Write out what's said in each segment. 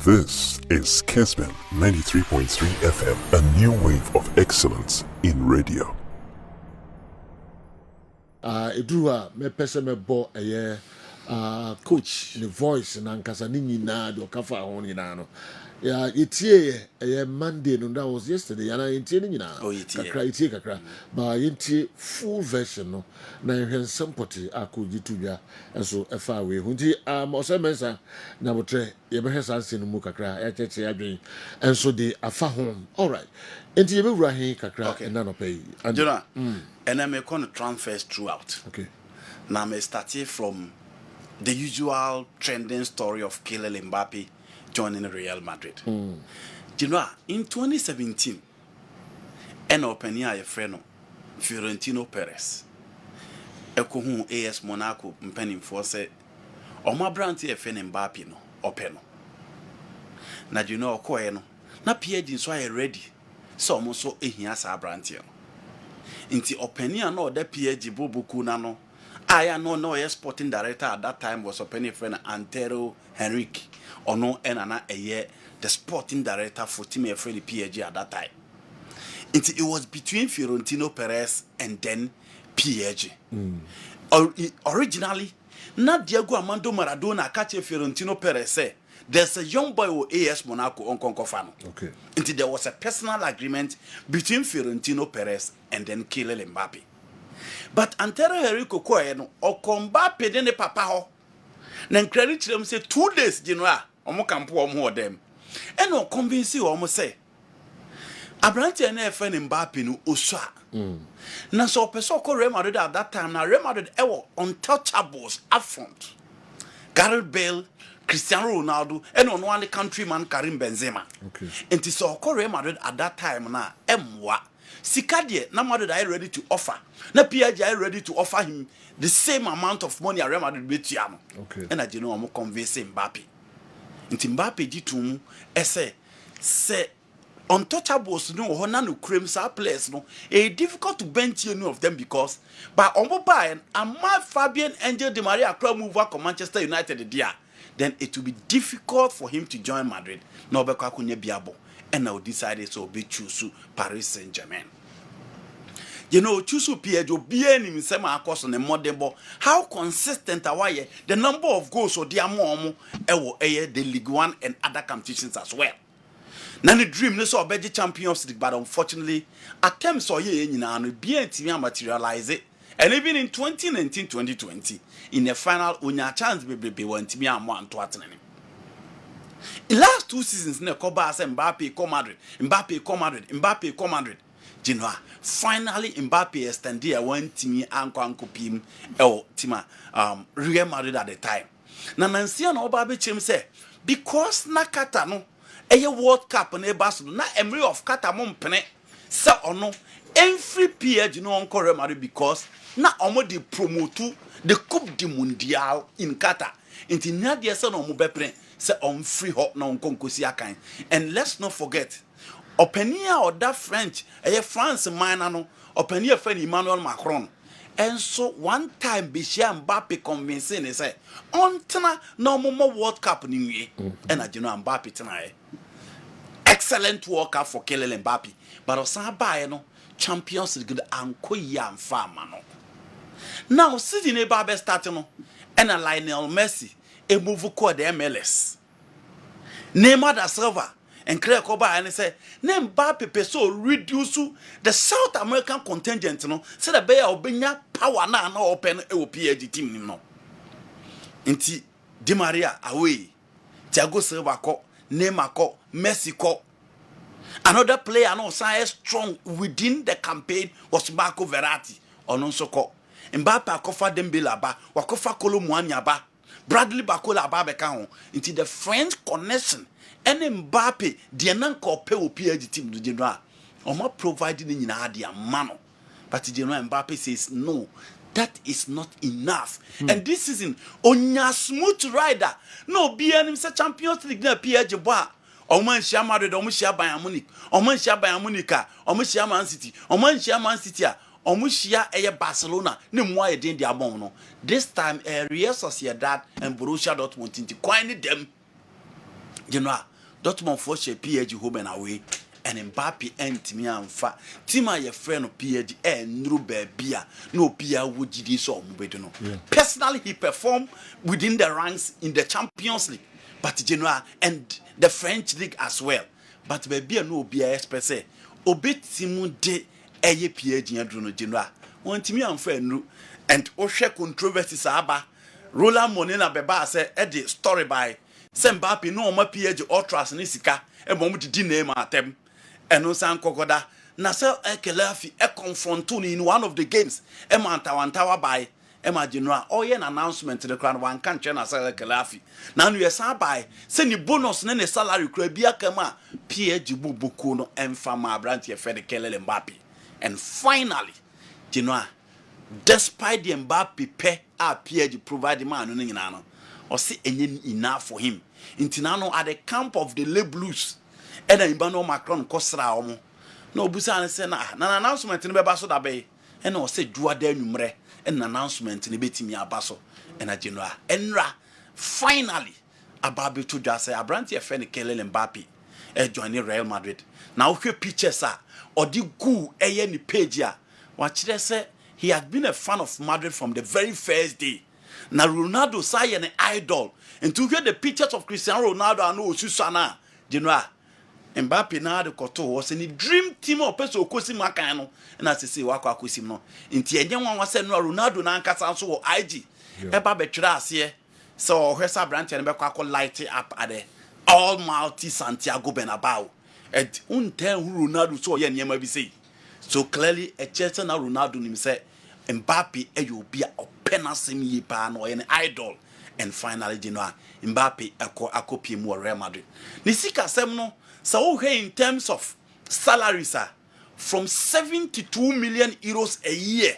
This is Kessben 93.3 FM, a new wave of excellence in radio. Edua me pese me bo coach the voice na nkasa ni nyina de okafa ho nyina no ya yetie Monday no, that was yesterday yana yetie ni nyina kakra yetie kakra ba yetie full version no na hwen sempoti akogi tudwa enso efa we hunti osemensa na botre ye be hwesa nse no mu kakra ya cheche adwen enso de afa ho. All right, enti ye be wura he kakra na no pay Jonah, and I'm going to transfers throughout. Okay. Now I'm starting from the usual trending story of Kylian Mbappe joining Real Madrid. You know, in 2017, an opening a friend Fiorentino Perez, Ekohu AS Monaco, penning for say, or my brand a friend Mbappe no, open. Now you know, Koeno, na PG so I ready, so almost so a hiasa brand here. Inti openia no the PG Bobuku nano. I no sporting director at that time was openia friend Antero Henrique or no enana a year the sporting director for team friend PG at that time. It was between Fiorentino Perez and then PG. Originally, not Diego Armando Maradona catch Fiorentino Perez say there's a young boy with AS Monaco on Concofano. Okay. Until there was a personal agreement between Fiorentino Perez and then Kylian Mbappe. But Antero Henrique Koeno or Mbappe then the papa ho. Then credit them say 2 days general omo campo omo them. And no convince you almost say Abrante and friend Mbappe no osua. Na so person ko Real Madrid at that time na Real Madrid untouchables up front. Gareth Bale, Cristiano Ronaldo, and on one countryman Karim Benzema. Okay. And so Real Madrid at that time na emwa. Sikadie na Madrid are ready to offer. Na PSG are ready to offer him the same amount of money Real Madrid betiano. Okay. And I know I'm convince Mbappe. Nti Mbappe di tumu ese se untouchables no hona no cream sa players no difficult to bench any of them because by omo buy and Fabian Angel Di Maria club move to Manchester United there, then it will be difficult for him to join Madrid. No be kwa kunye biabo and now decided so be choose Paris Saint-Germain. You know, choose PSG obi ni misema akos on the modern ball. How consistent are you? The number of goals or the amount the League One and other competitions as well. Nani dream no so obedi Champions League, but unfortunately attempts or ye nyina no be antimi materialize it. And even in 2019-2020 in the final unya chance be wantimi amo anto atenene. In last 2 seasons na Koba say Mbappe come Madrid. Genoa finally Mbappe extended a one team anko pim tima Real Madrid at the time. Na nansia na oba be chem say because Nakata no a World Cup na Barcelona na Emery of Qatar mo mpene se ono every PSG no on Real Madrid because na omo dey promote the Coupe du Mondial in Qatar. Inti na dey se no mo bepre se on free hot na on konkosi akan. And let's not forget openia or that French France man no openia friend Emmanuel Macron. And so one time Bishia Mbappe convincing he say on tena no more World Cup ni wie. And I know Mbappe tena excellent World Cup for Kylian Mbappe. But osan ba no Champions League anko ya mfama no. Now season Mbappe start no and Lionel Messi e move ko the MLS. Neymar da Silva and Claire Koba and say name Mbappe so reduce the South American contingent no say the bear obenya power na open PSG team no. Inti Di Maria away, Thiago Silva ko, Neymar ko, Messi ko. Another player no say strong within the campaign was Marco Verratti ononso ko. Mbappe akofa Dembele aba, wakofa Kolo Muani aba, Bradley Bakola aba beka ho. Inti the French connection and Mbappe the nanko pe o PSG team do general. Omo providing nyina ade amano. But general Mbappe says no. That is not enough. And this season, onya smooth rider. No, be an Champions League na PSG boy. Oman shia Madrid, oman shia Bayern Munich, oman shia Bayern Munich, oman shia Man City, oman shia Man City, oman shia Barcelona. Ni mwa e den dia bon no. This time, Real Sociedad and Borussia Dortmund into coin them. You know, Dortmund for share PSG home and away. And Mbappe and me and fa. Tima your friend of PSG and no beer. No Pia would GD so no. Personally, he performed within the ranks in the Champions League, but Genoa and the French league as well. But baby no BS per se. Obit Timu de Eye PSG and Bruno Genoa. One to me and friend no. And Osha controversy Saba. Roland Monena Beba said Eddie story by Mbappe no ma PSG ultras nisika. E bomu di name atem. Eno san kokoda na se ekelafi e confront in one of the games e mantawantawa by e general oye an announcement the crown one kan che na se ekelafi na nu yesan by se ni bonus ne salary kura bia kama PSG bubuku no emfa ma brand ye fed kelele Mbappe. And finally general, despite the Mbappe pay a PSG provide man no nyina no o se enye enough for him intinano at the camp of the Le Blues. And then Emmanuel Macron kosra omo no busa an say na announcement ni beba so da be and no say duade anwumre and announcement ni betimi abaso and agenoa enra finally ababe to just say abranti e fe ni Kylian Mbappe e join Real Madrid now hwe pictures a odi gu eye ni page a wa kire say he had been a fan of Madrid from the very first day. Na Ronaldo say an idol and to hear the pictures of Cristiano Ronaldo and Osusana genoa Mbappe na de koto was in the dream team of person okosi makan no na sese wakwa akosi no nti enye wan wase no Ronaldo na ankasa so wo IG eba betwira ase so hwesa branch ne bekwa ko light up at the Almighty Santiago Bernabeu and unten Ronaldo so ye nyema bi sei so clearly a church na Ronaldo nim say Mbappe e yo bia openasem yi pa no ye idol. And finally Mbappe akopie mu Real Madrid ni sika sem no. So in terms of salaries from 72 million euros a year.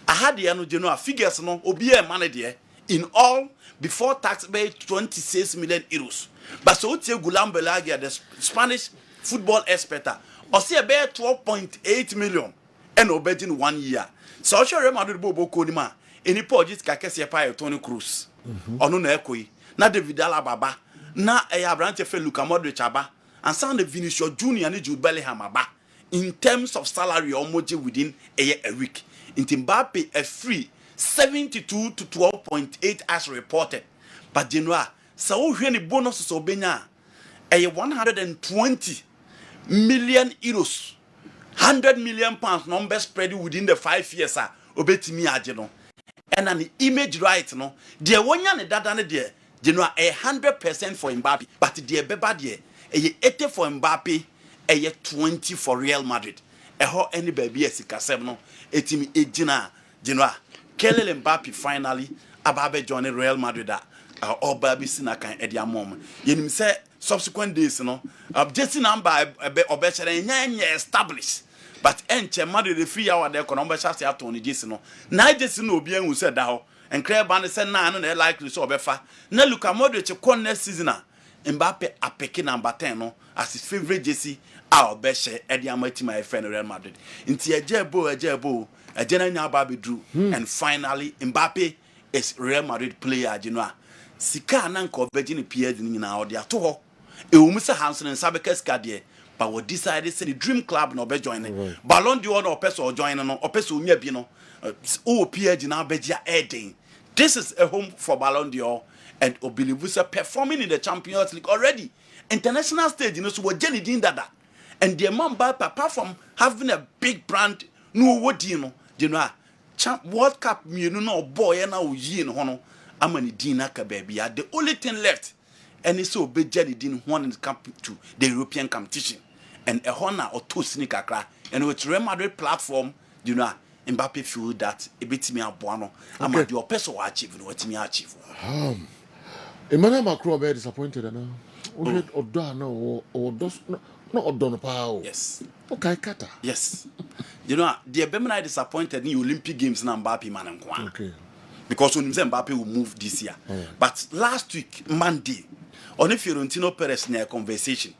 I had the annual figures no obi e man there in all before tax by 26 million euros. But so tie Gulam Belagia the Spanish football expert or see about 12.8 million and obedin 1 year. So Real Madrid bobo konima any project ka kese pa Toni Kroos. Ono na ekoi na David Alaba na Abrante fe Luka Modric aba. And some the Vinicius Junior and Jude Bellingham aba in terms of salary almost within a week. In Mbappe a free 72 to 12.8 as reported. But Genoa, so any bonuses obenya a 120 million euros, 100 million pounds number spread within the 5 years obetimi ageno. And an image right no, the one yan data there, Genoa 100% for Mbappe, but the beba there. 80 for Mbappe, 20 for Real Madrid. Any baby sika sem no etimi ejina Genoa. Kylian Mbappe finally ababe join Real Madrid or baby sina kan edia mom. Yenim say subsequent days no just number obechere nyanya established. But enche Madrid free hour there kono be chance ato ni jesi no. Na jesi no obi anhu say da ho. Enkre ba ne say na no na likely so obefa. Na Luka Modric kon next season Mbappe apeke number 10 no as his favorite jersey obeshe edi amati my friend Real Madrid. Nti ejebo ejena nya ba bedru and finally Mbappe is Real Madrid player Genoa. Sika na nko obeji ni PSG ni na odi ato ho. Ewum se Hansen Sabeka ska de but we decided say the dream club no be join. Balon d'Or no person join no person nya bi no o PSG na beji Eden. This is a home for Balon d'Or. And Obilivusa performing in the Champions League already. International stage, you know, so we're Jenny doing that. And the man apart from having a big brand, no what you know, World Cup, you know, boy, and now you know, I'm an Dina baby. The only thing left, and it's so big Jenny didn't want to come to the European competition. And a honor or two sneaker crack, and with Real Madrid platform, you know, Mbappe feel that a bit me a buono. I'm at your person achieve what me achieve. Emmanuel Macron very disappointed now. No, yes. Okay, Kata. Yes. You know, the Bemenai disappointed in the Olympic Games na Mbappe man and Kwan. Okay. Because when Mbappe will move this year. But last week, Monday, on a Fiorentino Perez near conversation.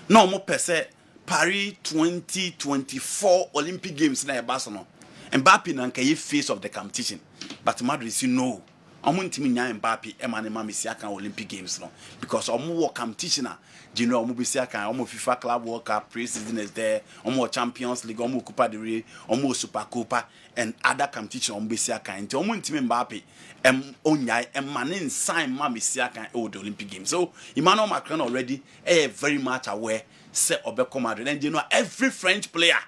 No more per se Paris 2024 Olympic Games na Barcelona. Mbappe na face of the competition. But Madrid say no. omo ntimi nya Mbappe e ma ne ma Messi aka Olympic Games no because omo work competition general omo Messi aka omo FIFA Club World Cup pre-season is there omo Champions League omo Copa del Rey omo Super Copa and other competition omo Messi aka nti omo ntimi Mbappe onyai ma ne sign ma Messi aka e the Olympic Games. So Emmanuel Macron already very much aware say obeko Madrid and you know every French player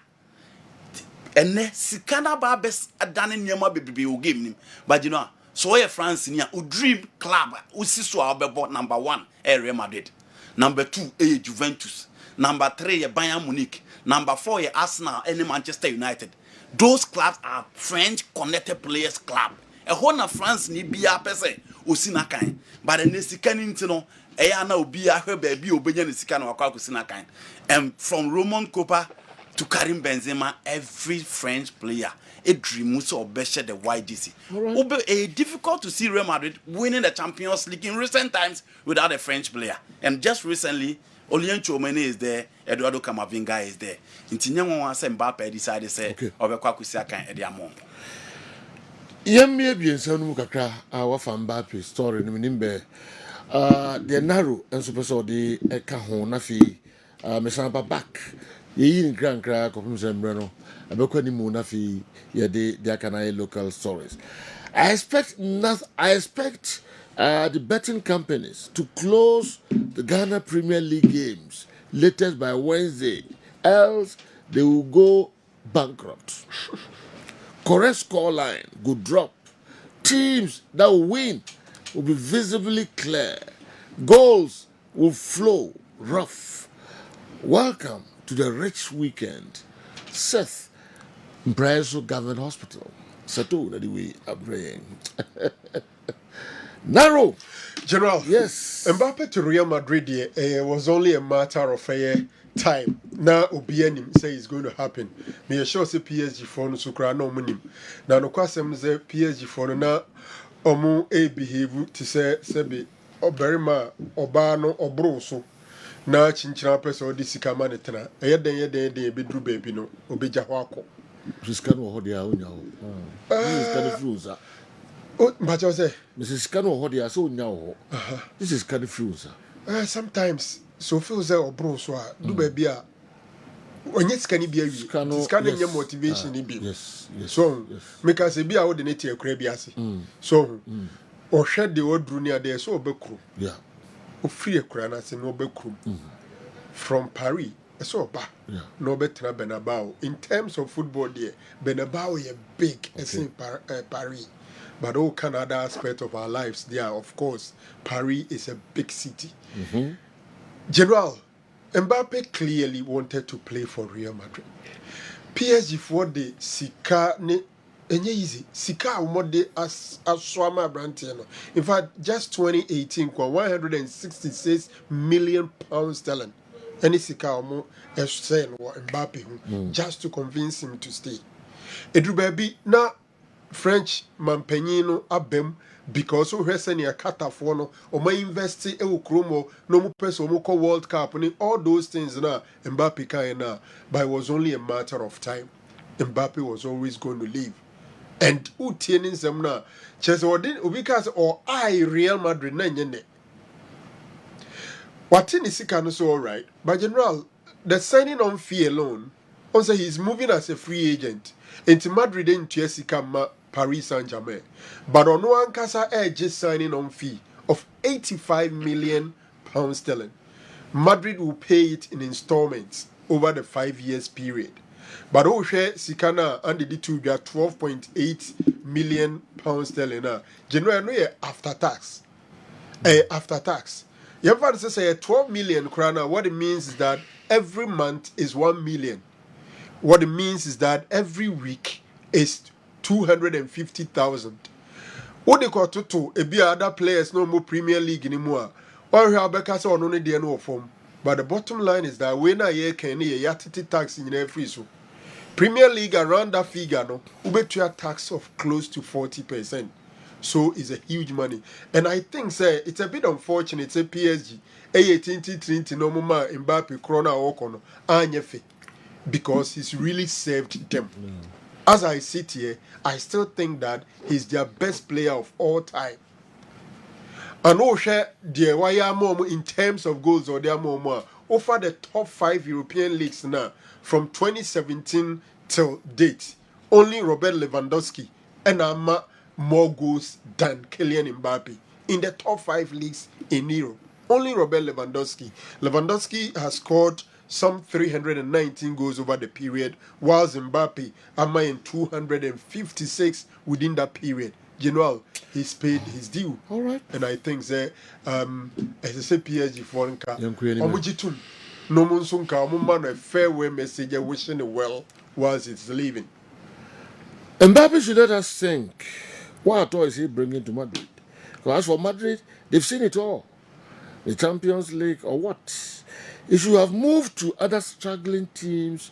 and sikana ba best adane niema bebrebe o game nim but you know so ye France ni a dream club usi so obebo number 1 Real Madrid, number 2 Juventus, number 3 Bayern Munich, number 4 Arsenal and Manchester United. Those clubs are French connected players club. A whole na France ni bia pese usi na kan but the sikani ntino na obi ahwe ba bi obenya ne sika na wakwa kusi na kan and from Roman Copa to Karim Benzema, every French player, a dream so obeshe the YGC. Right. It's difficult to see Real Madrid winning the Champions League in recent times without a French player. And just recently, Olien Chouameni is there, Eduardo Camavinga is there. Intinyang wan say Mbappe decided say obekwa kusi akan edi amon. Yemi ebiensa no kakra wa fa Mbappe story no nimbe the narrow and super so the eka ho na fi me san back ye in grand crack of Mzembrano abekwa ni mu na fi ye de akanaye local stories. I expect the betting companies to close the Ghana Premier League games latest by Wednesday, else they will go bankrupt. Correct score line will drop. Teams that will win will be visibly clear. Goals will flow rough. Welcome to the rich weekend. Seth, Mbrazo Government Hospital. Sato, that we are praying. Naro. General. Yes. Mbappe to Real Madrid was only a matter of time. Now Obianim say it's going to happen. Me sure say PSG for no sukra no munim. Now no kwasem say PSG for na omu behave to say sebe oberima oba no obro so na chinchira person odi sika ma ne tena. Eyeden bedru baby no obeja ho akọ. Sika no ho dia onya ho. This is kind of fruza. Oh, but you say Mrs. Kano ho dia so onya ho. This is kind of fruza. Sometimes so feel say obro so do baby a onye sika ni bia wi sika no motivation ni bi yes so make us be a wo de ne tie kra bi ase so o hwe de odru ni ade so obekru o free kra na se no obekru from Paris so ba no betra Bernabeu in terms of football there Bernabeu is big as in Paris, but all Canada aspect of our lives there, of course Paris is a big city. General, Mbappe clearly wanted to play for Real Madrid. PSG for the Sika ne enye easy. Sika umode as swama brantiano. In fact, just 2018 kwa 166 million pounds sterling. Any Sika umo saying Mbappe just to convince him to stay. Edrubabi na French mampenyino abem because we hear send your catafo no o ma invest e wo kromo no mu person mo call World Cup ni all those things na Mbappe can na but it was only a matter of time. Mbappe was always going to leave. And utienin sem na chese odin because or I Real Madrid na nyene. What in is so all right. But general, the signing on fee alone, also he's moving as a free agent. Into Madrid into Sika Paris Saint-Germain. But on one casa just signing on fee of 85 million pounds sterling. Madrid will pay it in installments over the 5 years period. But Oshe Sikana and the two are 12.8 million pounds sterling. Generally after tax. After tax. You have to say 12 million krona. What it means is that every month is 1 million. What it means is that every week is 250,000. What they call to be other players no more Premier League anymore. Or have because on only the no form. But the bottom line is that when a year can a tax in every so. Premier League around that figure no, to a tax of close to 40%. So it's a huge money. And I think say it's a bit unfortunate say PSG 18-20 no more Mbappe Krona Okono Anyefe because he's really saved them. As I sit here, I still think that he's their best player of all time. And no share the wire mom in terms of goals or their mom over the top 5 European leagues now from 2017 till date. Only Robert Lewandowski and Ama more goals than Kylian Mbappe in the top 5 leagues in Europe. Only Robert Lewandowski. Lewandowski has scored some 319 goals over the period, while Mbappe Ama in 256 within that period. General, he's paid his due. All right. And I think that as I say PSG for nka Yankuye ni omujitun no munso nka omuma no a farewell message wishing it well whilst it's leaving. Mbappe should let us think. What at all is he bringing to Madrid? Because as for Madrid, they've seen it all. The Champions League or what? He should have moved to other struggling teams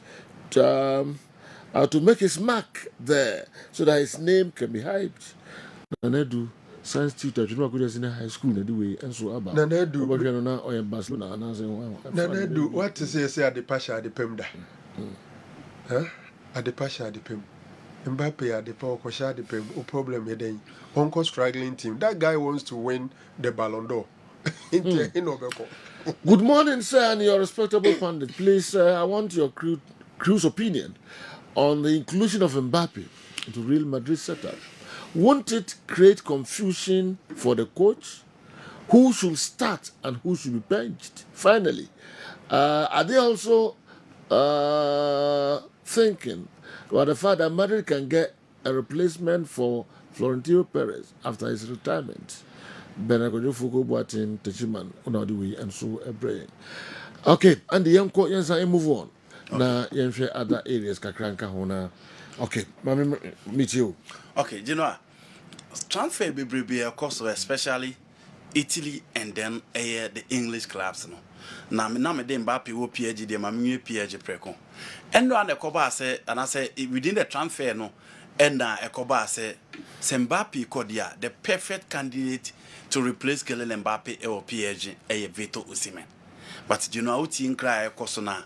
to make his mark there so that his name can be hyped. Nanedu, science tutor, you know, I in high school anyway, and so about. Nanedu. But you know, I am Barcelona, and I say, Nanedu, what to say at the Pasha at the Pemda? Huh? At the Pasha at the Pem. Mbappe at the Paul Kosha at the Pem, no problem here then. Uncle struggling team. That guy wants to win the Balon d'Or. Good morning, sir, and your respectable pundit. Please, I want your crew's opinion on the inclusion of Mbappe into Real Madrid setup. Won't it create confusion for the coach? Who should start and who should be benched? Finally, are they also thinking about the fact that Madrid can get a replacement for Florentino Perez after his retirement? Benakojo Fuko Boatin, Techiman, Unadiwi, and so a brain. Okay, and the young coach, yes, I move on. Now, you share other areas, Kakranka Hona. Okay, Mammy, meet you. Okay, you know, transfer be of course, especially Italy and then the English clubs. No, now me dem Mbappe wo PSG dem am PSG preko. And no an ekoba say and I say within the transfer no and ekoba say Mbappe kodia the perfect candidate to replace Kylian Mbappe or PSG Vito Osimhen. But you know what in cry kosona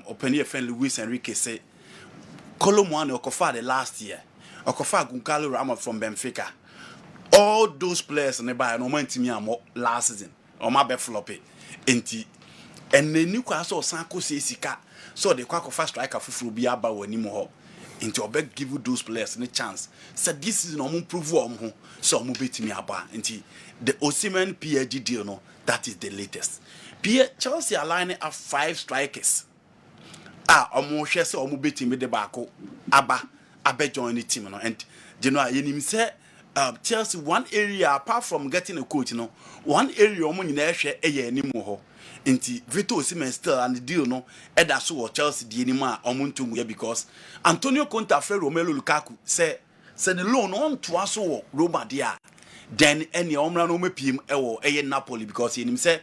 open your friend Luis Enrique say Colomwani okofa the last year. Okofa Goncalo Ramos from Benfica. All those players in the buy no man me am last season. Or my be floppy. Enti and the new class or Sanko say sika. So the quack of fast striker for be about when him into obeg give those players a chance. So this is no prove home so mo beat me about enti the Osimhen PSG deal no that is the latest. Chelsea aligning up 5 strikers. Omo hwe se omo beat me the bako aba join the team no and you know yenim say Chelsea one area apart from getting a coach no one area omo nyina hwe eye anim ho nti Vito Osimhen still and the deal no eda so wo Chelsea di anim a omo ntum ya because Antonio Conte afre Romelu Lukaku say the loan on to aso wo Roma dia then any omra no mepiem ewo eye Napoli because yenim say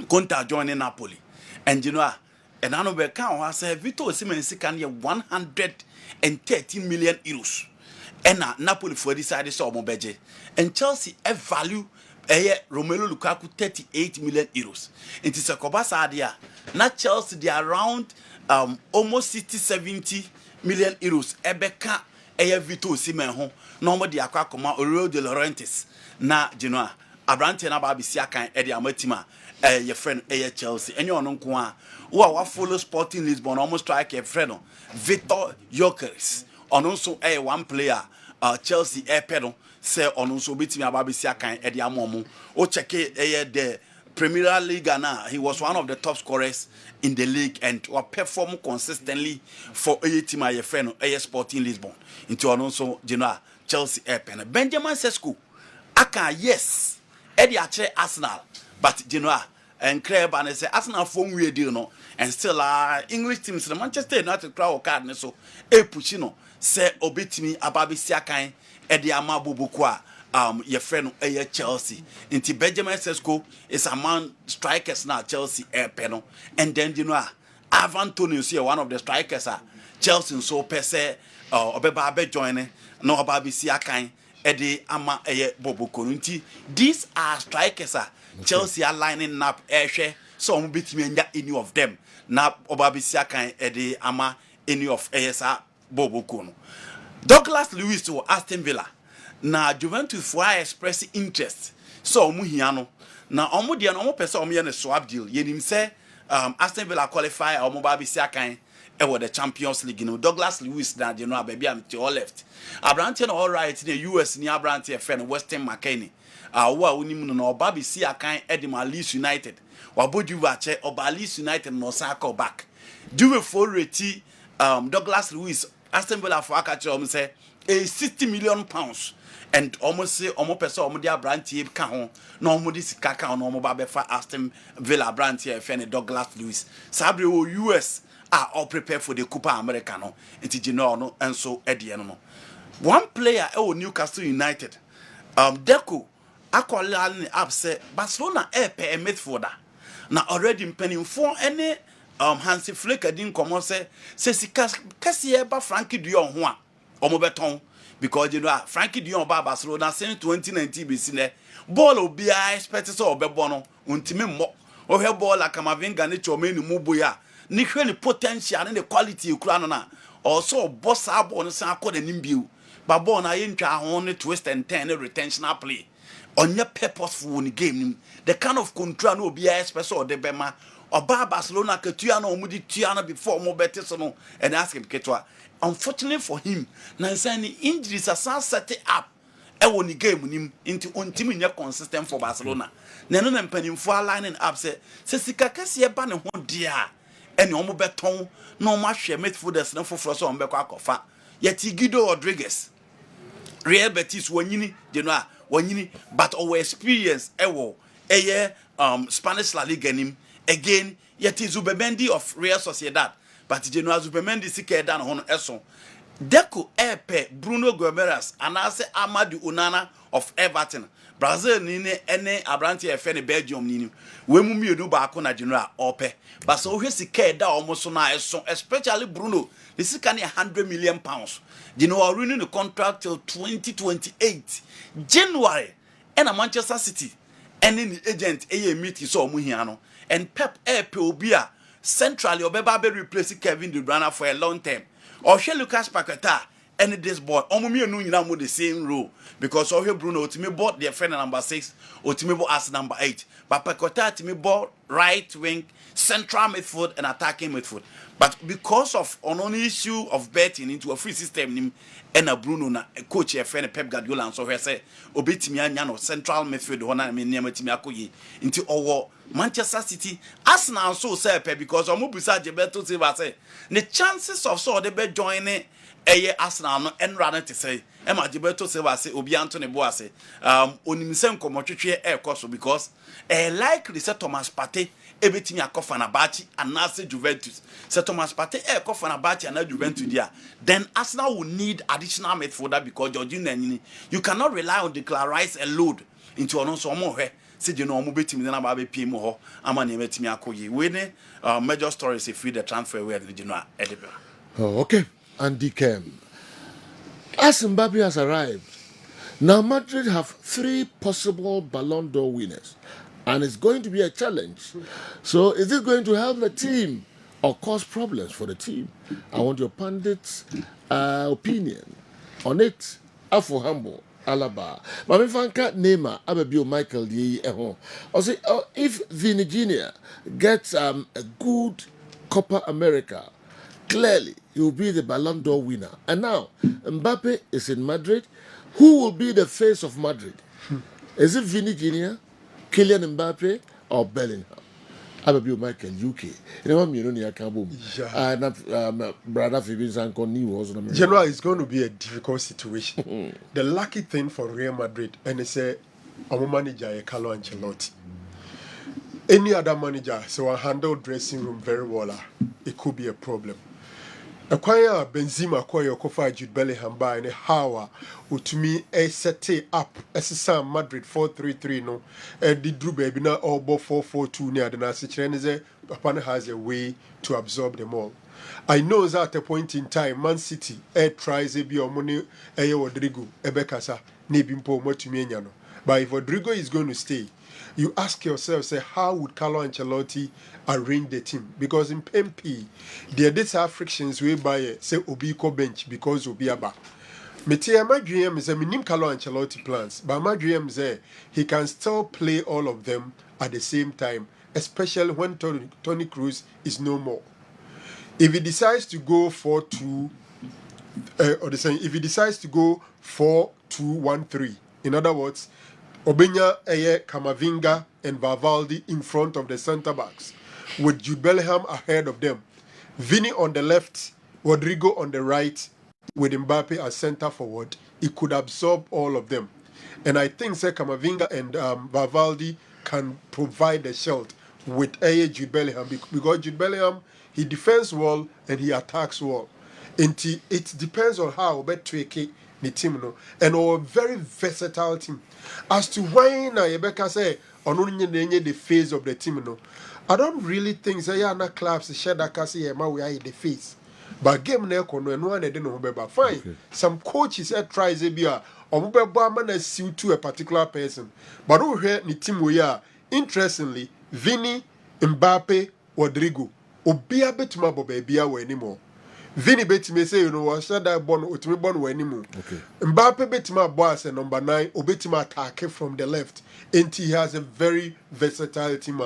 Conte joining Napoli and you know and I know we can say Vito Osimhen sika near 113 million euros. And Napoli for decided so omobeje. And Chelsea value Romelu Lukaku 38 million euros. It is a kobasa idea. Not Chelsea they are around almost 60-70 million euros. Ebeka Vito Osimhen ho. Normally they akwa koma Aurelio De Laurentiis. Na Genoa. Abrante na ba bisia kan e de amatima your friend Chelsea. And you no nko a wa follow Sporting Lisbon almost strike your friend Victor Gyökeres. On also one player Chelsea pedal say on also betimi ababisia kan e de amomo o check the Premier League now he was one of the top scorers in the league and was perform consistently for a team your friend Sporting Lisbon into on also Chelsea pen Benjamin Sesko aka yes Eddie Ache Arsenal but and Club and say Arsenal phone we deal no and still English teams the Manchester United crowd card so pushino say obetimi ababisia kan Eddie ama bobokwa your friend Chelsea into Benjamin Sesko is a man strikers now Chelsea penal and then Ivan Toney is one of the strikers Chelsea so per se obeba be joining no ababisia kan Eddie ama boboko these are strikers Chelsea are lining up so betimi any of them na obabisia kan Eddie ama any of boboko no Douglas Lewis to Aston Villa. Now Juventus for express interest so omu hia no na omu de no omu pese omu ye ne swap deal yenim say Aston Villa qualify omu ba bi si akan the Champions League no Douglas Lewis na de no ababi am to all left Abrante no all right in the US ni Abrante friend Western McKinney wo a wonim no oba bi si akan Edinburgh Leeds United wabodu vache oba Leeds United no saka back do we for reti Douglas Lewis Aston Villa for akache say a 60 million pounds and almost say almost person almost their brand ka ho na almost this kaka no almost ba befa Aston Villa brand here friend Douglas Lewis sabre o US are all prepared for the Copa America no enti gino no enso edie no one player Newcastle United Deco akola ni up say Barcelona pe a midfielder na already penning for any Hansi Flick didn't come say sika kase ba Frankie de Jong ho a omo beton because you know Frankie de Jong ba Barcelona since 2019 be sine ball obi I expect so obebo no untimi mo o he ball like Kamavinga ne chomeni mu boya ni hwe ni potential ne quality kura no na also boss abo no san akọ danim biu ba ball na yentwa ho ne twist and turn ne retentional play onye purposeful in game nim the kind of control no obi I expect so de bema oba Barcelona ketua na omudi tua na before mo beti so no and ask him ketwa unfortunately for him na say injuries are set up e ni game nim into ontimi nya consistent for Barcelona na no na mpanimfo lining up say sika kase e ba ne ho dia ene omo beton na omo ahwe midfielders na foforo so omo bekọ akofa yeti Guido Rodriguez Real Betis wanyini de no a wanyini but our experience ewo eye Spanish La Liga nim again yeti Zubemendi of Real Sociedad but Genoa Zubemendi sika dan ho no eso Deco Epe Bruno Gomes anase Amadou Onana of Everton Brazil ni ne ene Abrante efe ne Belgium ni we mu mienu ba ko na Genoa ope but so hwe sika da omoso na eso especially Bruno the sika ne 100 million pounds Genoa renewing the contract till 2028 January and Manchester City any agent meet so omu hia no and Pep Epe obi a centrally obeba be replace Kevin De Bruyne for a long term or Lucas Paqueta and this boy omumi enu nyina mo the same role because of Bruno ultimate bought their friend number 6 ultimate as number 8 but Paqueta ultimate bought right wing central midfield and attacking midfield but because of an issue of betting into a free system nim and a Bruno na coach your friend Pep Guardiola and so he say obetimi anya no central midfield ho na me niam timi akoyi into our Manchester City Arsenal so say because omo bisa Gilberto Silva say the chances of so they be joining Arsenal no enrana to say Emma Gilberto Silva say obi Anthony Boase onimsem komotwetwe ekoso because likely say Thomas Partey ebetimi akofa na Bachi and Nase Juventus say Thomas Partey akofa na Bachi and Juventus dia then Arsenal will need additional midfielder because Jorginho Nani you cannot rely on Declan Rice alone into ono so mo hwe say you know omo betimi na ba be pm ho ama na emetimi akoyi we ne major stories if free the transfer we the Genoa Edinburgh. Oh, okay. Andy KERM. As Mbappe has arrived, now Madrid have 3 possible Balon d'Or winners, and it's going to be a challenge. So, is it going to help the team or cause problems for the team? I want your pundits' opinion on it. Afo Humble, Alaba. Mami Fanka Neymar, Ababio Michael Ye Ehon. Also, if Vini Jr. gets a good Copa America, clearly he will be the Balon d'Or winner. And now, Mbappe is in Madrid. Who will be the face of Madrid? Is it Vini Jr., Kylian Mbappe, or Bellingham? Ababio Michael, UK. You know, I can't boom. Brother Fibin Sanko knew also. General, it's going to be a difficult situation. The lucky thing for Real Madrid, and it's a manager, Carlo Ancelotti. Any other manager, so I handle dressing room very well, it could be a problem. Acquire Benzema, acquire Kofa Jude Bellingham by and how to me a set up as a Madrid 4-3-3 no and the Drew baby now all 4-4-2 near the Nasi Chenese upon has a way to absorb them all. I know that at a point in time Man City tries a be or money a Rodrigo Ebekasa Nebimpo Motumiano. But if Rodrigo is going to stay, you ask yourself, say, how would Carlo Ancelotti arrange the team? Because in MP, there are frictions whereby say Obi ko bench because Obi aba. Metia my dream is a minim Carlo Ancelotti plans, but my dream is he can still play all of them at the same time, especially when Tony Cruz is no more. If he decides to go 4-2, if he decides to go 4-2-1-3, in other words, Obenya, Camavinga, and Valvaldi in front of the centre backs, with Jude Bellingham ahead of them, Vini on the left, Rodrigo on the right, with Mbappe as centre forward, he could absorb all of them. And I think Camavinga and Valvaldi can provide the shield with Jude Bellingham, because Jude Bellingham, he defends well and he attacks well. And it depends on how we tricky the team, no, and a very versatile team. As to why na Rebecca say on the face of the team, no, I don't really think say na clubs share that kasi ma we are in the face. But game na kono no one dey no be fine. Okay. Some coaches tries a bia or be man suit to a particular person. But we hear the team we are interestingly Vini, Mbappe, Rodrigo. Obia betuma bo bia we anymore. Vini betime say was that born ultimate born we anymore. Okay. Mbappe betuma boss and number 9 obetima attack from the left. And he has a very versatile team.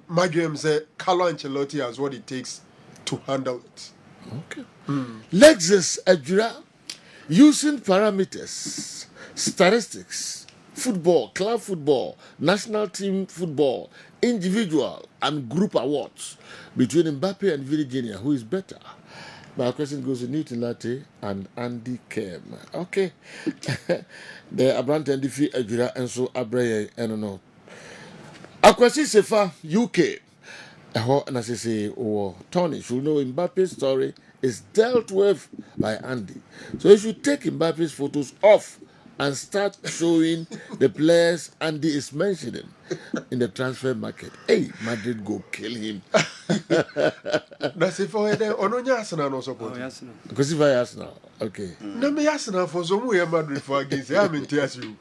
My dream say Carlo Ancelotti has what it takes to handle it. Okay. Lexus Adjura using parameters, statistics, football, club football, national team football, individual and group awards between Mbappe and Vini Jr. Who is better? My question goes to Newton Latte and Andy KERM. Okay. The Abrant and Diffie Adjura and so Abreye and no. Akwasi Sefa UK. And as I say, Tony should know Mbappe's story is dealt with by Andy. So you should take Mbappe's photos off and start showing the players Andy is mentioning in the transfer market. Hey, Madrid go kill him. That's it for them. On Arsenal no support. Because if I Arsenal, okay. No me Arsenal for some way Madrid for against. I mean tell you.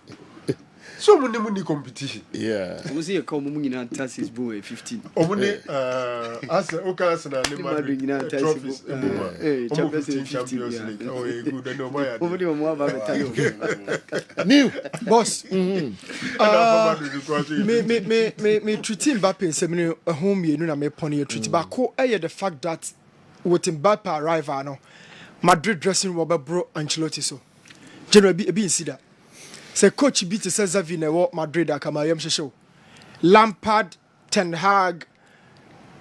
So many competition. Yeah. We see a common in Tassis Boy 15. As Arsenal Madrid trophies. Champions League. Oh, good no my. New boss. Me treating Mbappe semini home you na me pony treat back the fact that with Mbappe arrival no Madrid dressing room bro Ancelotti so. General be see that. Say coach beat says Xavi na Madrid akamayem shesho. Lampard, Ten Hag,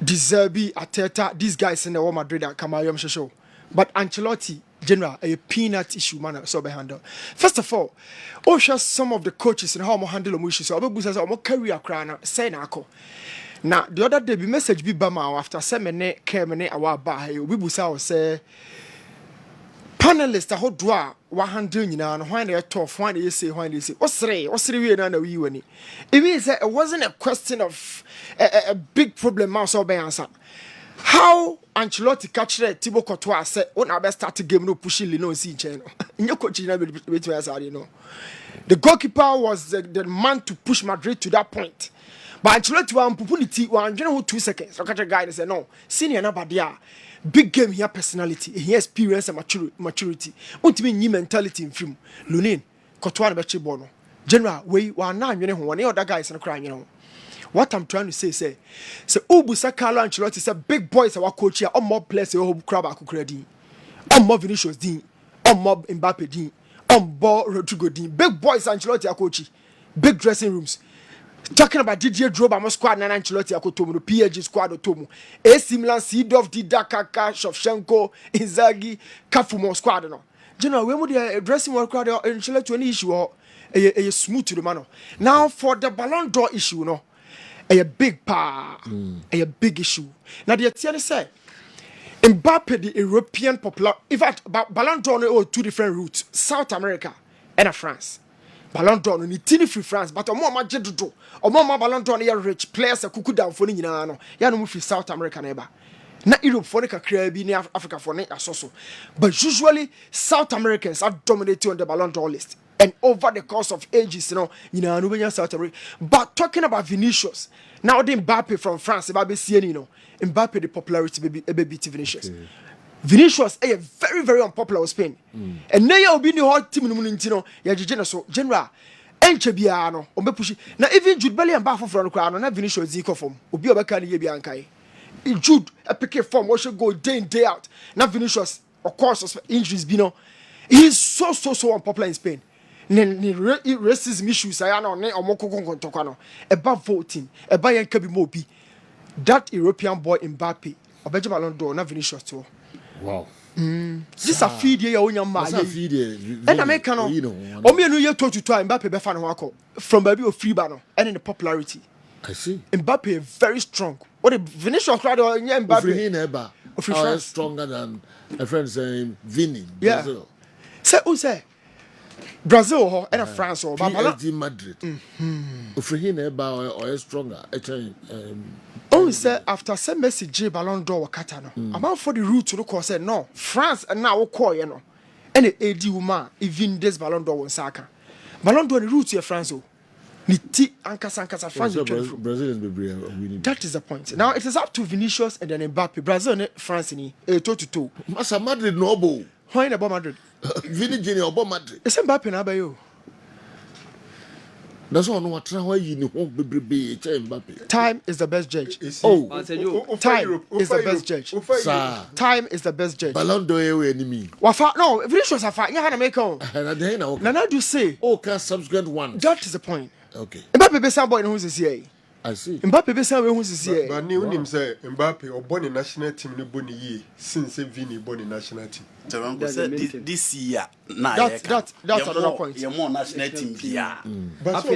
De Zerbi, Arteta, these guys in the Madrid akamayem shesho. But Ancelotti, general, a peanut issue man so be handle. First of all, share some of the coaches and how mo handle mo issues. So abebu say mo career crana say na ako. Now the other day be message be bama after semene kemene awa ba he obi busa o say panelists how do 100 nyina no when they tough when they say what's we na we wani it means it wasn't a question of a big problem man so be answer how Ancelotti catch Thibaut Courtois say when I start the game no pushing Lino see chain no coach na be you know the goalkeeper was the man to push Madrid to that point. But Ancelotti was opportunity 2 seconds. Look at the guy and say no senior na badia. Big game here personality, he experience and maturity. Want to be new mentality in film. Lunin, Courtois beche bono. General, we are now you know one other guys and crying, you know. What I'm trying to say, Ubusa Carlo Ancelotti say big boys our coach here, on mob players who crab akukredi. On mob Vinicius Dean, on mob Mbappe Dean, on ball Rodrigo Dean. Big boys Ancelotti our coach. Big dressing rooms. Talking about Didier Drogba squad na Ancelotti akotomu no PSG squad otomu AC Milan Seedorf Dida Kaka Shevchenko Inzaghi Kafumo squad no general we mo the dressing room crowd Ancelotti any issue a smooth to the man now for the Balon d'Or issue no a big a big issue now the tiani say Mbappe the European popular in fact Balon d'Or no 2 different routes South America and France. Balon d'Or ni tini free France but omo ma jedodo omo ma Balon d'Or ya rich players akuku down for ni nyina no ya no mu free South America na eba na Europe for ne kakra bi ni Africa for ne asoso but usually South Americans are dominating on the Balon d'Or list and over the course of ages you know nyina no benya South America but talking about Vinicius now the Mbappe from France eba be see ni no Mbappe the popularity baby Vinicius Vinicius is very, very unpopular with Spain. And now you'll be in the hot team in Munintino, Yajina, so general. Enchebiano, or push. Now, even Jude Belly and Baffo from the crown, and Vinicius Zico form, will be a Bacani Bianca. Jude, a picket form, what should go day in, day out. Now, Vinicius, of course, injuries, Bino. He is so unpopular in Spain. Racism issues, I know, or Moko Tocano, about voting, a Bayan Kabi Mobi. That European boy Mbappe, or Balon d'Or, not Vinicius too. Wow. This a feed ye on your mind. And American, or me no year told you to Mbappe Befan Wako from baby of free banner and in the popularity. I see. Mbappe very strong. What a Vinicius crowd or Mbappe Mbappe stronger than a friend saying Vini. Yeah. Brazil. Say who say Brazil and France or PSG Madrid. Ufrihine Eba or stronger. Oh, say after some message Balon d'Or Catano. About for the route to the course said no France and now call you know. And the AD woman even this Balon d'Or on Saka. Balon d'Or the route to France. Niti Ankasa France. Brazil is winning. That is the point. Now it is up to Vinicius and then Mbappe. Brazil and France ni 2-2. Masa Madrid noble. Why about Madrid? Vini Junior about Madrid. It's Mbappe na bayo. That's why I know what you know. Mbappe. Time is the best judge. Time is the best judge. Time is the best judge. Balon d'Or enemy. Wafa no Vinicius afa. You had to make on. Nana do say. Okay, subsequent one. That is the point. Okay. Mbappe be some boy who's this here. I see. Mbappe be some who's this here. But new name say Mbappe or born in national team no born ye since Vini born in national team. This year, that's another point. You're more national team here. But so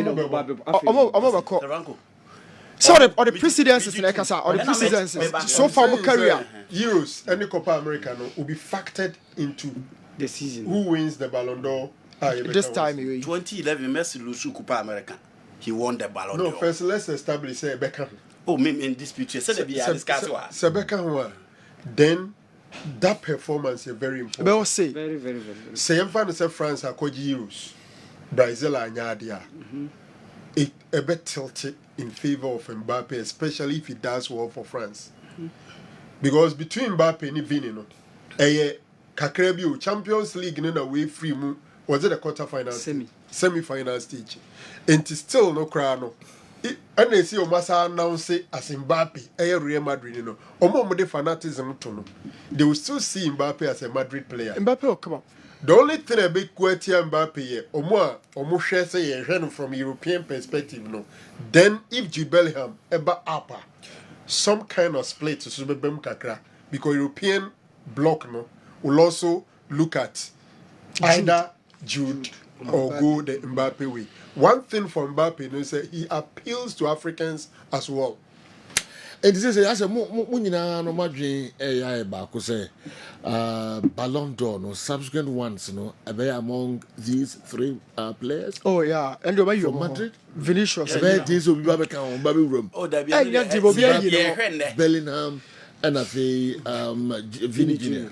the precedences in Ekasa or the precedences so far my career Euros and the Copa America will be factored into The season. who wins the Balon d'Or. this time. 2011 Messi lose Copa America. He won the Balon d'Or. No, first let's establish say Beckham. Oh, me in dispute. You said that we discuss what. Beckham, then that performance is very important. But say Very. Say I'm say France are called Euros, Brazil and Yadia. It a bit tilted in favor of Mbappe, especially if he does well for France. Because between Mbappe and Vini, no, Kakrebio Champions League in a way free mu was it a quarterfinal? Semi-final stage. And it's still no crown. And they see Omasa announce it as Mbappe, Real Madrid, you know. Omo de fanatism to no. They will still see Mbappe as a Madrid player. Mbappe will come up. The only thing a big question Mbappe, Omo share say from European perspective, no. Then if Jude Bellingham ever upper, some kind of split to Subebem Kakra, because European bloc no will also look at either Jude or go the Mbappe way. One thing for Mbappe, you know, say he appeals to Africans as well. And this is as a munina no madrin AI back say Ballon d'Or no subsequent ones no among these three players. Oh yeah, and you from Madrid, Vinicius. This will be Baby Room. Oh, that be Bellingham. And I say Vini Junior.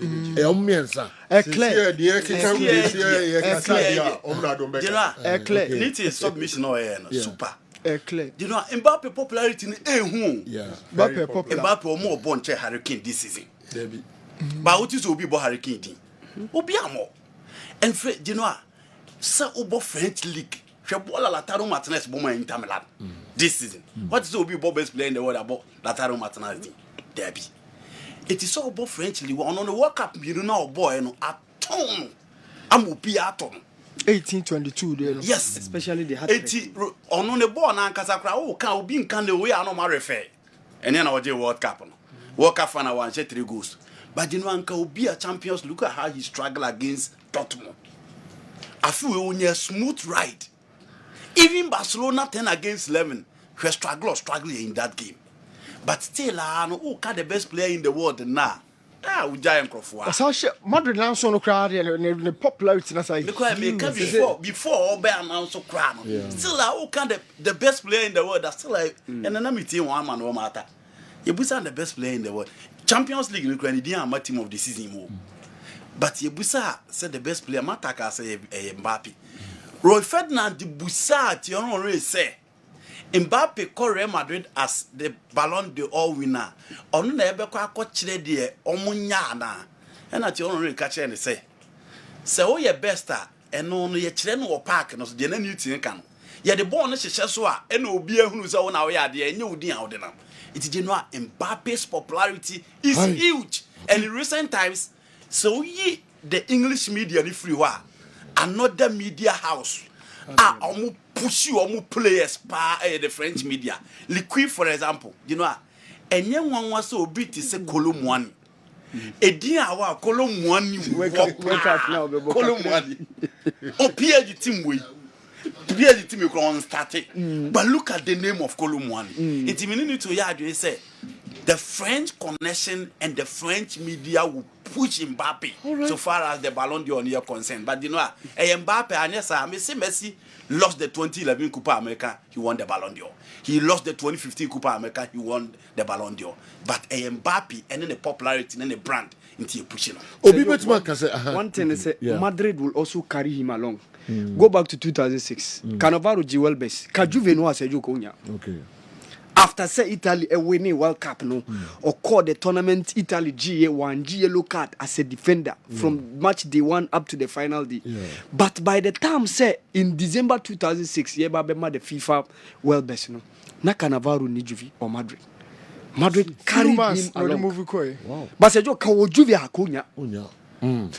Need submission or super. Eclair. You know, Mbappe popularity in who? Yeah. Mbappe popular. Mbappe or more born Hurricane this season. But what is will be Hurricane? Obi amo. And you know, so Obo French League. Shabola Lataro Martinez Boma in Tamilan this season. What is will be best player in the world about Lataro Martinez? Derby. It is all about French League. On the World Cup, you know, boy, no, at home. I'm will be at home. 1822 there. Yes, Especially the hat. 80 on the ball now, Casacra. Oh, can be in the way I know my refer. And then I will World Cup. World Cup final one, 3 goals. But you know, Uncle be a champions. Look at how he struggled against Dortmund. I feel on a smooth ride. Even Barcelona 10 against 11, we struggling in that game. But still, who can the best player in the world now? We giant Crawford. That's how Madrid now so no crowd and the popularity. Because before all be announced so crowd. Still, who can the best player in the world? That's still like and then I'm team one man no matter. You busa the best player in the world. Champions League, Ukraine, they are team of the season. But you busa said the best player. Mataka say Mbappe. Roy Ferdinand the busa. You don't say. Mbappe call Real Madrid as the Balon d'Or winner. Onu na ebe kwa chire de omunya na And at your own catch and say, so your best and only a children or park and the new thing can. Yeah, the born is a and no beer who's on our yard, and you dear out them. It is general Mbappe's popularity is huge. And in recent times, so ye the English media ni free wa another media house omu push you omu players pa the French media. Liquid for example, you know, enye nwan wa so obi ti se Kolomwani. Edin awa Kolomwani Wake up now, baby. Kolomwani. O PSG team we. PSG team you started. But look at the name of Kolomwani. It's meaning to ya do say the French connection and the French media will push Mbappe so far as the Balon d'Or is concerned. But you know, Mbappe, Messi lost the 2011 Copa America, he won the Balon d'Or. He lost the 2015 Copa America, he won the Balon d'Or. But Mbappe and then the popularity and the brand into pushing. One thing is Madrid will also carry him along. Go back to 2006. Cannavaro Jewel Bess. Kajuve no Sergio Konya. Okay. After say Italy winning World Cup or call the tournament Italy GA1 yellow card as a defender from match day 1 up to the final day. But by the time say in December 2006 Bema the FIFA World Best na Cannavaro ni Juve or Madrid carried him along. Wow. But Sergio Kawojuve hakunya.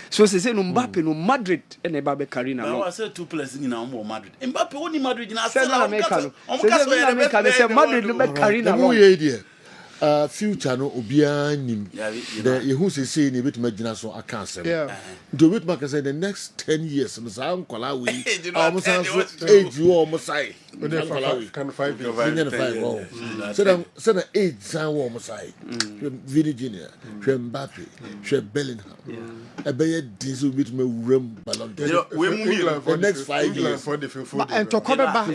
So say no Mbappe no Madrid and Mbappe carrying along. I said 2 players in Madrid. Mbappe only Madrid in America. Say Madrid no carrying along. Future no obia nim the you say ni bit magina so aka asem do bit make say the next 10 years no sa nkola we almost age you almost say can 5 years so the age san wo almost say Vini Junior Mbappe Bellingham e be this will bit me wuram Balon the next 5 years and to come back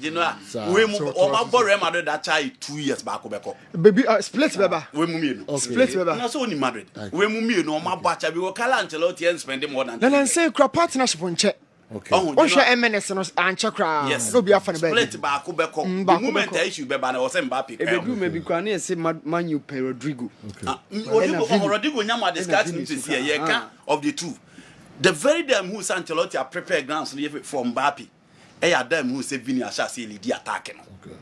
you know we mu o ma borrow Madrid that child 2 years back obeko baby split beba we mu mienu split beba na so ni Madrid we mu mienu o ma bacha bi wo kala Ancelotti and spend more than then say crop partnership on check. Okay. Oh, share MNS no anche cra. Yes. No be afan be. Split back obeko the moment the issue beba na o say Mbappe e maybe kwa na say Man U Rodrigo. Rodrigo nyama discuss him to see here can of the two. The very damn who Ancelotti are prepared grounds for Mbappe. E them who say Vini Asha say lead attack no. Okay.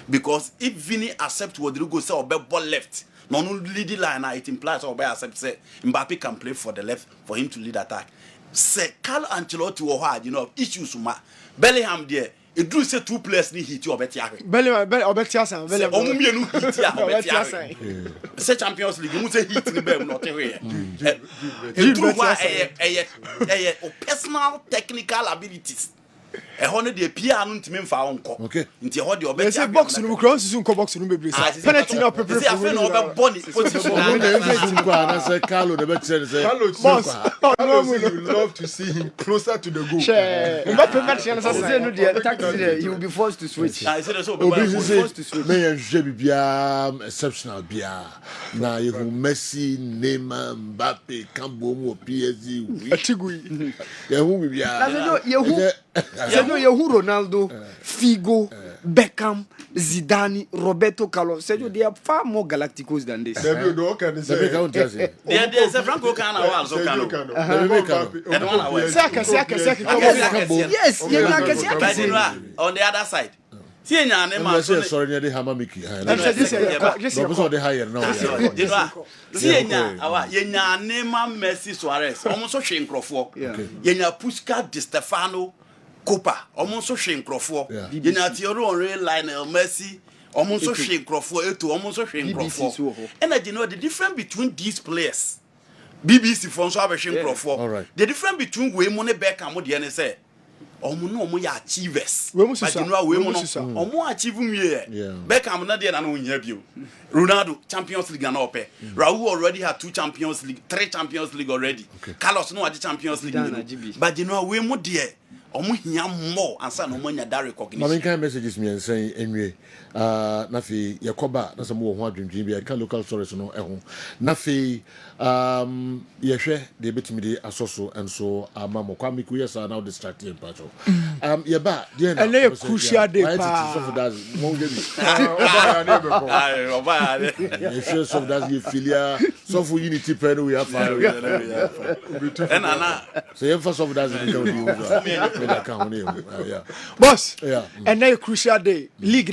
Because if Vini accept Rodrigo say obe ball left, no lead line it implies obe accept say Mbappe can play for the left for him to lead attack. Say Carlo Ancelotti wo hard, you know, issues ma. Bellingham there, it do say 2 players ni hit you obeti ahwe. Bellingham obeti asan, Bellingham. Omu mienu hit ya obeti ahwe. Say Champions League, mu say hit ni be mu not here. It do wa personal technical abilities. E hono de pia anu ntimi mfa onko nti e ho de obeti say box no cross susun ko box no be brace penalty na prepare for say no be boni position na ko ana say Carlo de be say Carlos you love to see him closer to the goal Mbappe match na say no de tactics there he will be forced to switch I say so be forced to switch me je bia exceptional bia na you Messi Neymar Mbappe Kambo mo PSG atigui ye hu bia no Yehu Ronaldo, Figo, Beckham, Zidane, Roberto Carlos. They are far more galacticos than this. There's a Franco Cana also. Yes, on the other side. See, sorry, near the Hamamiki. Messi Suarez, almost so shame Crawford. Yenya Pushka Di Stefano. Copa, almost so shame Crawford. You know, Thierry Henry, Lionel Messi, almost so shame Crawford, almost so shame Crawford. And you know the difference between these players. BBC from Shame Crawford. The difference between Wemone Beckham and the NSA. Omo ya achievers. But you know Omo achieve Beckham na there na no nya bio. Ronaldo Champions League na ope. Raul already had 2 Champions League, 3 Champions League already. Carlos no had Champions League. But you know we mo there omo hia more ansa no manya that recognition. Mama kan messages me and saying anyway na fi yakoba na some ho adwendwen bi ka local stories no ho na fi yehwe de betimi de asoso enso amamo kwa miku yesa now distracted pacho ye ba de na ele crucial day pa so that won get me Oba ya de yehwe so that you filia so for unity pen we have fire and ana so you for so that you can do yeah boss yeah and a crucial day league